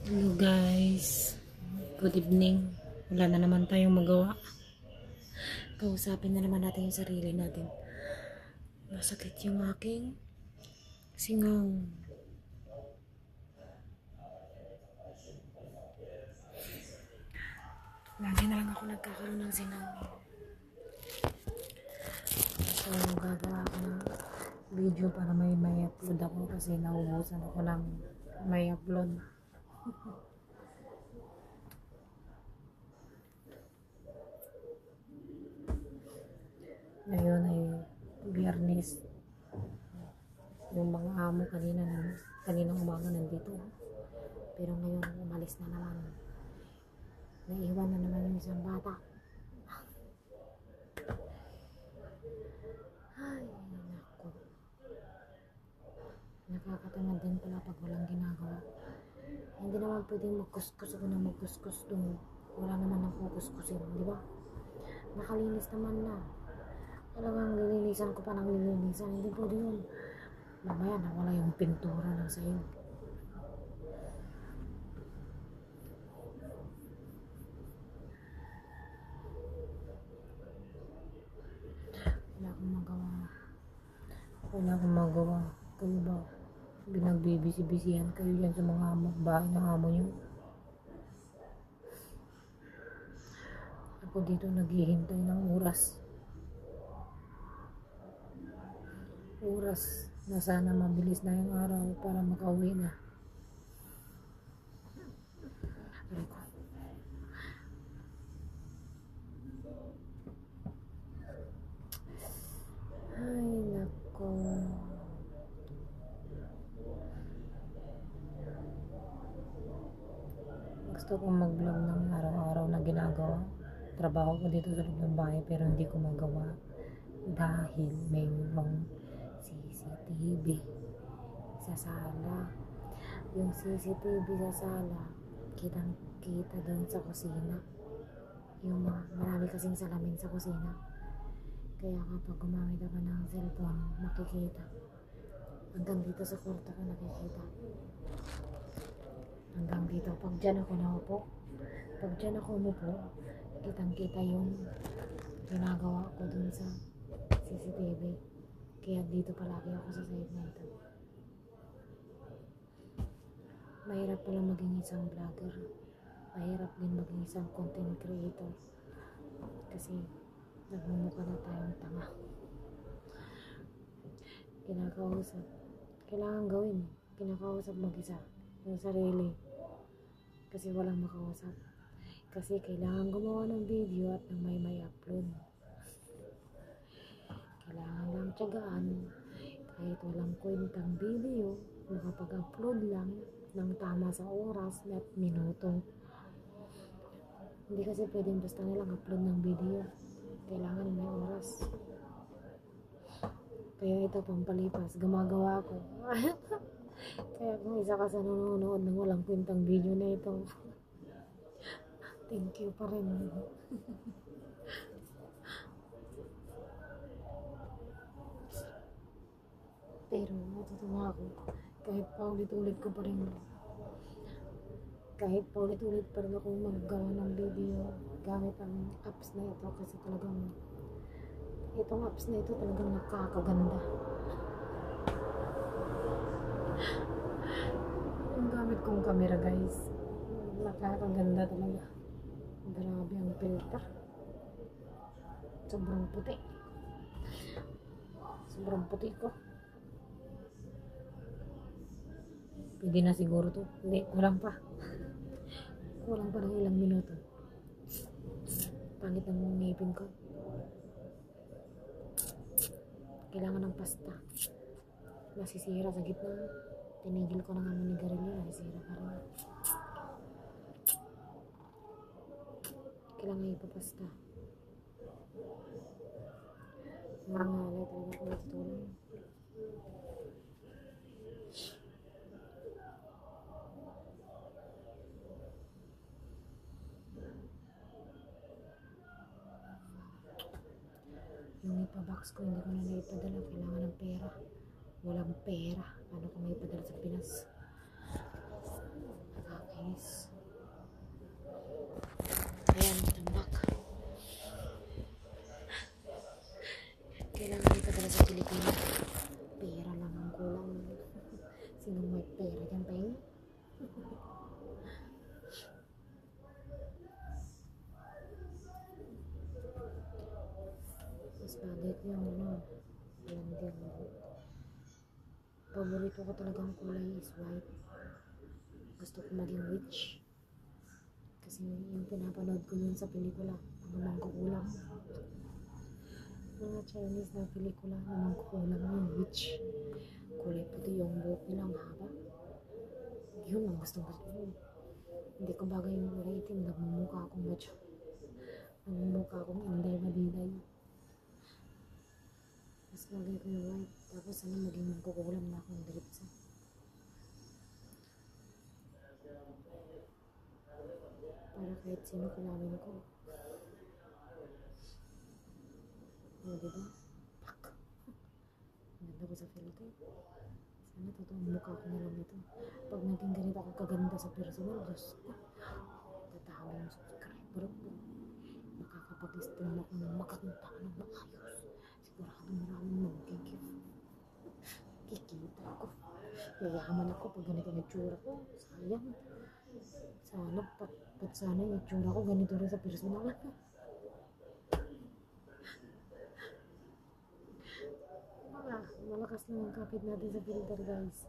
Hello guys, good evening. Wala na naman tayong magawa. Kausapin na naman natin yung sarili natin. Masakit yung aking singaw. Lagi na lang ako nagkakaroon ng singaw. So gagawa ako ng video para may upload ako kasi naubusan ako ng may upload. Ngayon ay Biyernes. Yung mga amo kaninang umaga nandito. Pero ngayon umalis na naman. Naiwan na naman yung isang bata. Ay, nako. Nakakatamad din pala pag walang ginagawa. Hindi naman pwedeng magkuskus ako na magkuskus doon. Wala naman ang kukuskusin, di ba? Nakalinis naman na. Talagang lilinisan ko pa ng lilinisan. Hindi pwede yun. Mamaya nawala yung pintura ng sayo. Wala akong magawa. Kayo ba? Binagbibisi-bisihan kayo dyan sa mga bahay ng amo nyo. Ako dito naghihintay ng oras. Oras na sana mabilis na yung araw para makauwi na. Ay, nako. Gusto kong mag-vlog ng araw-araw na ginagawa. Trabaho ko dito sa loob ng bahay pero hindi ko magawa dahil mayroong CCTV sa sala. Yung CCTV sa sala, kitang-kita doon sa kusina. Yung marami kasing salamin sa kusina. Kaya kapag gumamit ako ng cellphone, makikita. Hanggang dito sa kwarto ko nakikita. Hanggang dito. Pag dyan ako naupo, pag dyan ako umupo, kitang-kita yung ginagawa ko dun sa CCTV. Kaya dito palagi ako sa side na ito. Mahirap pala maging isang vlogger. Mahirap din maging isang content creator. Kasi nagmumukha na tayong tanga. Kinakausap. Kailangan gawin. Kinakausap mag-isa. Yung sarili. Kasi walang makausap. Kasi kailangan gumawa ng video at nang may upload. Kailangan lang tiyagaan. Kahit walang kwentang video, makapag-upload lang ng tama sa oras at minuto. Hindi kasi pwedeng basta nilang upload ng video. Kailangan may oras. Kaya ito pampalipas, gumagawa ko. Kaya kung isa ka sa nanonood ng walang kwentang video na ito, thank you pa rin. Pero natutuwa ako kahit paulit-ulit ko pa rin akong maggawa ng video gamit ang apps na ito kasi talagang itong apps na ito talagang nakakaganda. Yung gamit kong camera guys, nakakaganda talaga. Grabe ang filter. Sobrang puti ko. Pwede na siguro to. Hindi, kulang pa ng ilang minuto. Pangit ang ngipin ko. Kailangan ng pasta. Masisira sa gitna. Tinigil ko na nga manigarilyo. Masisira pa rin. Kailangan ipapasta. Nangalay talaga ako natutulong. Yung ipabox ko, hindi ko na naipadala. Kailangan ng pera. Walang pera. Paano ko maipadala sa Pinas? Nakakainis. paborito ko talagang kulay is white. Gusto ko maging witch. Kasi yung pinapanood ko yun sa pelikula, ang mangkukulam. Mga Chinese na pelikula, ang mangkukulam yung witch. Kulay puti yung buhok nila, ang haba. Yun ang gusto ko. Hindi ko bagay yung kulay itim, nagmumukha akong macho. Nagmumukha akong inday madiday. Mas bagay ko yung white. Tapos sana maging mangkukulam na akong diretsa. Para kahit sino kulawin ko. O, diba? Pak! Ganda ko sa filter. Sana totoong mukha ko na lang ito. Pag naging ganito ako kaganda sa personal, Diyos ko, tatawag yung subscriber ko. Makakapag-stream ako ng makakita ng maayos. Sigurado maraming mag-give. Kikita ko. Yayaman ako pag ganito ang itsura ko. Sayang. Sana, pat sana yung itsura ko ganito rin sa personal. Malakas lang ang kapit natin sa filter, guys.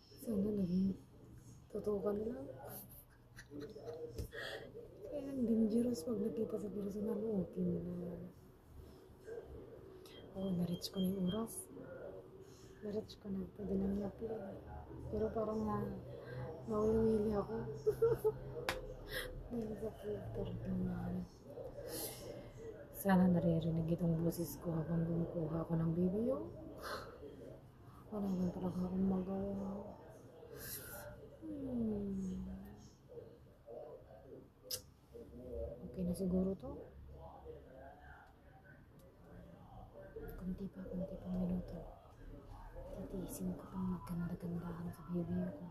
Sana naging totoo ka na lang. Kaya ang dangerous pag nakita sa personal mo, okay na. Oo, na-reach ko na yung oras. Na-reach ko na. Pwede lang i-upload. Pero parang nawili ako. Dahil sa filter naman. Sana naririnig itong boses ko habang kumukuha ako ng video. Wala lang talaga akong magawa. Okay na siguro to. Kunti pa minuto. Titiisin ko pang maganda-gandahan sa video ko.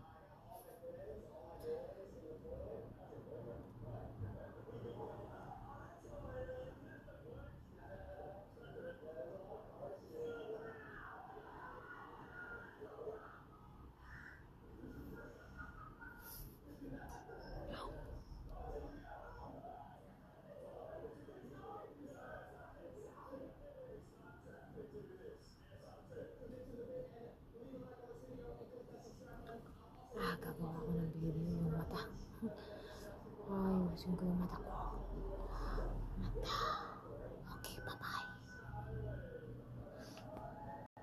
Gagawa ko ng video yung mata. Ayusin ko yung mata ko.